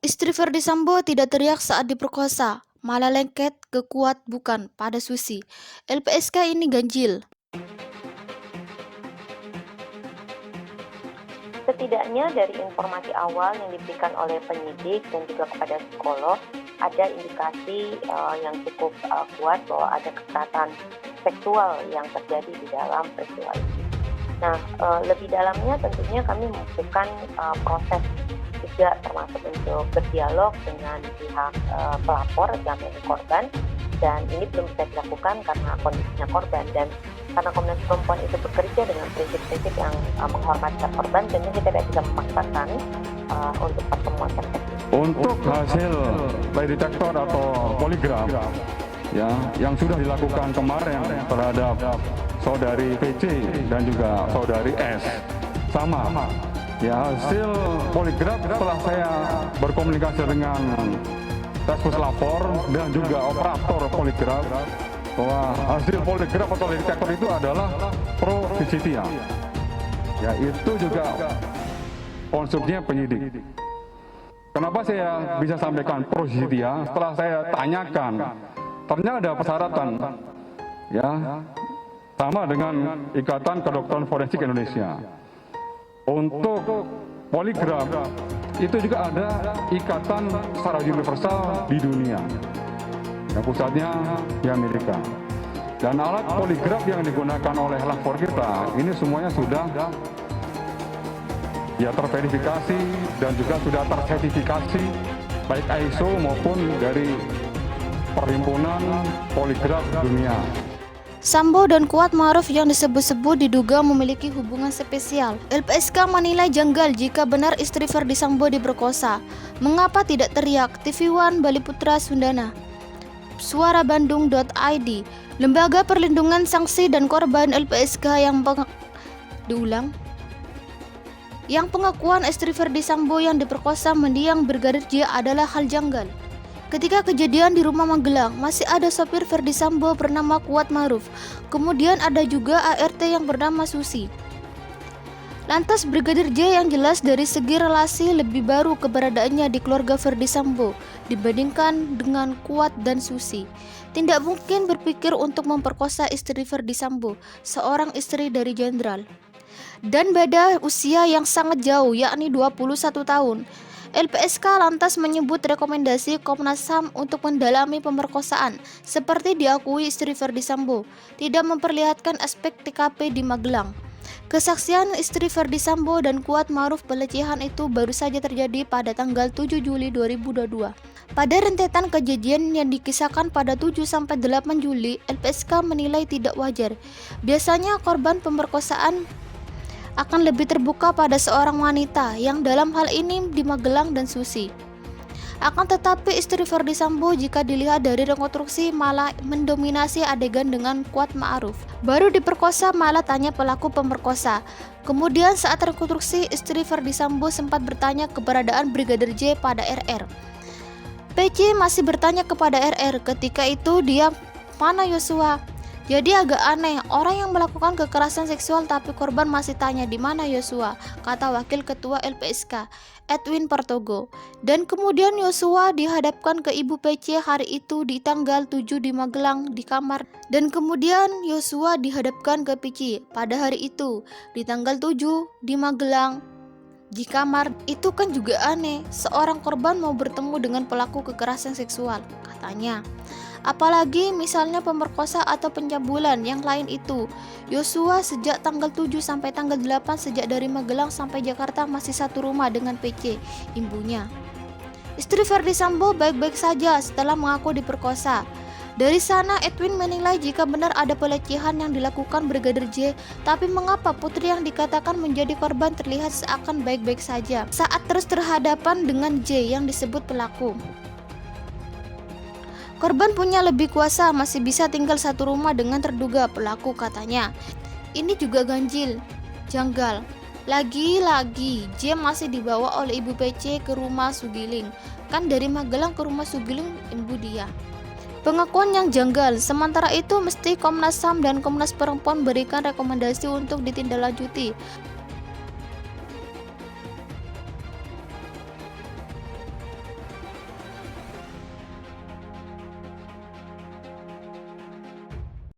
Istri Verdi Sambo tidak teriak saat diperkosa, malah lengket ke Kuat bukan pada Susi. LPSK ini ganjil. Setidaknya dari informasi awal yang diberikan oleh penyidik dan juga kepada psikolog, ada indikasi yang cukup kuat bahwa ada kekerasan seksual yang terjadi di dalam peristiwa ini. Nah, lebih dalamnya tentunya kami membutuhkan proses juga termasuk untuk berdialog dengan pihak pelapor dan korban, dan ini belum bisa dilakukan karena kondisinya korban, dan karena Komnas Perempuan itu bekerja dengan prinsip-prinsip yang menghormati korban, tentu kita tidak bisa memaksakan untuk pertemuan tersebut. Untuk hasil lie detector atau poligraf ya yang sudah dilakukan kemarin terhadap saudari PC dan juga saudari S sama ya, hasil poligraf setelah saya berkomunikasi dengan tes lapor dan juga operator poligraf bahwa hasil poligraf atau lie detector itu adalah pro justisia ya, itu juga konstruksinya penyidik. Kenapa saya bisa sampaikan pro justisia? Setelah saya tanyakan, ternyata ada persyaratan ya, sama dengan Ikatan Kedokteran Forensik Indonesia. Untuk poligraf itu juga ada ikatan secara universal di dunia, yang pusatnya di Amerika. Dan alat poligraf yang digunakan oleh lapor kita ini semuanya sudah ya terverifikasi dan juga sudah tersertifikasi baik ISO maupun dari Perhimpunan Poligraf Dunia. Sambo dan Kuat Ma'ruf yang disebut-sebut diduga memiliki hubungan spesial. LPSK menilai janggal jika benar istri Verdi Sambo diperkosa. Mengapa tidak teriak? TV One Bali Putra Sundana. Suarabandung.id. Lembaga Perlindungan Saksi dan Korban LPSK yang pengakuan istri Verdi Sambo yang diperkosa mendiang Brigadir J adalah hal janggal. Ketika kejadian di rumah Magelang, masih ada sopir Verdi Sambo bernama Kuat Ma'ruf. Kemudian ada juga ART yang bernama Susi. Lantas Brigadir J yang jelas dari segi relasi lebih baru keberadaannya di keluarga Verdi Sambo dibandingkan dengan Kuat dan Susi. Tidak mungkin berpikir untuk memperkosa istri Verdi Sambo, seorang istri dari jenderal. Dan beda usia yang sangat jauh, yakni 21 tahun. LPSK lantas menyebut rekomendasi Komnas HAM untuk mendalami pemerkosaan, seperti diakui istri Verdi Sambo, tidak memperlihatkan aspek TKP di Magelang. Kesaksian istri Verdi Sambo dan Kuat Ma'ruf pelecehan itu baru saja terjadi pada tanggal 7 Juli 2022. Pada rentetan kejadian yang dikisahkan pada 7-8 Juli, LPSK menilai tidak wajar. Biasanya korban pemerkosaan akan lebih terbuka pada seorang wanita, yang dalam hal ini di Magelang dan Susi. Akan tetapi istri Verdi Sambo jika dilihat dari rekonstruksi malah mendominasi adegan dengan Kuat Ma'ruf. Baru diperkosa malah tanya pelaku pemerkosa. Kemudian saat rekonstruksi istri Verdi Sambo sempat bertanya keberadaan Brigadir J pada RR. PC masih bertanya kepada RR ketika itu dia mana Yosua. Jadi agak aneh, orang yang melakukan kekerasan seksual tapi korban masih tanya di mana Yosua, kata Wakil Ketua LPSK, Edwin Partogo. Dan kemudian Yosua dihadapkan ke Ibu PC hari itu di tanggal 7 di Magelang di kamar. Dan kemudian Yosua dihadapkan ke PC pada hari itu di tanggal 7 di Magelang di kamar. Itu kan juga aneh, seorang korban mau bertemu dengan pelaku kekerasan seksual, katanya. Apalagi misalnya pemerkosa atau pencabulan yang lain itu. Yosua sejak tanggal 7 sampai tanggal 8 sejak dari Magelang sampai Jakarta masih satu rumah dengan PC, ibunya. Istri Verdi Sambo baik-baik saja setelah mengaku diperkosa. Dari sana Edwin menilai jika benar ada pelecehan yang dilakukan Brigadir J, tapi mengapa putri yang dikatakan menjadi korban terlihat seakan baik-baik saja saat terus terhadapan dengan J yang disebut pelaku. Korban punya lebih kuasa, masih bisa tinggal satu rumah dengan terduga pelaku, katanya. Ini juga ganjil, janggal. Lagi-lagi J masih dibawa oleh Ibu PC ke rumah Sugiling. Kan dari Magelang ke rumah Sugiling ibu dia. Pengakuan yang janggal. Sementara itu mesti Komnas HAM dan Komnas Perempuan berikan rekomendasi untuk ditindaklanjuti.